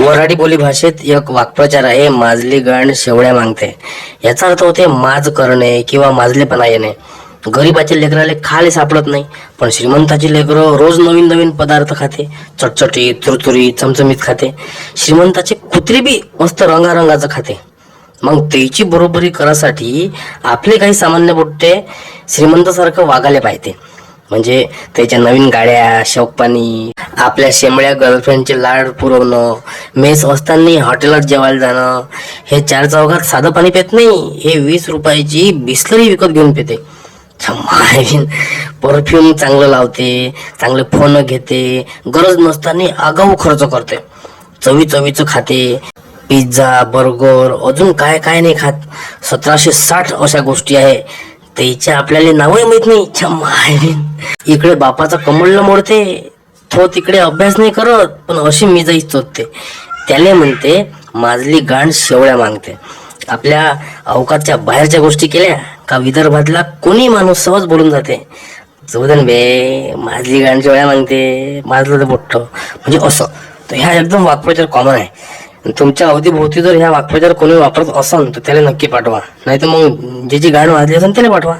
वऱ्हाडी बोली भाषेत एक वाक्प्रचार आहे, माजली गण शेवड्या मागते. याचा अर्थ होते माज करणे किंवा माजलेपणा येणे. गरीबाच्या लेकराला खाले सापडत नाही, पण श्रीमंताची लेकरं रोज नवीन नवीन पदार्थ खाते, चटचटीत तुरतुरी चमचमीत खाते. श्रीमंताचे कुत्रे बी मस्त रंगारंगाचं खाते. मग त्याची बरोबरी करासाठी आपले काही सामान्य बुट्टे श्रीमंतासारखं वागायला पाहिजे. म्हणजे त्याच्या नवीन गाड्या, शौकपाणी, आपल्या शेंबड्या गर्लफ्रेंडचे लाड पुरवणं, मेस असताना हॉटेलात जेवायला जाणं. हे चार चौघात साधं पाणी पित नाही, हे 20 रुपयाची बिस्लरी विकत घेऊन पिते. परफ्यूम चांगलं लावते, चांगले फोन घेते, गरज नसताना आगाऊ खर्च करते. चवीचं खाते, पिझ्झा, बर्गर, अजून काय काय नाही खात. 1760 अशा गोष्टी आहे, त्याच्या आपल्याला नावही माहित नाही. इकडे बापाचा कमळ मोडते, तो तिकडे अभ्यास नाही करत, पण अशी मिजाईच चोचते. त्याले म्हणते माजली गांड शेवळ्या मागते. आपल्या अवकातच्या बाहेरच्या गोष्टी केल्या का विदर्भातला कोणी माणूस सहज बोलून जाते, जोदन बे माजली गांड शेवळ्या मागते, माजलं तर मोठं, म्हणजे असं. तर ह्या एकदम वाक्प्रचार कॉमन आहे. तुमच्या अवतीभोवती जर ह्या वाक्प्रचार कोणी वापरत असन तर त्याला नक्की पाठवा, नाही तर मग ज्याची गाण वाजली असेल त्याला पाठवा.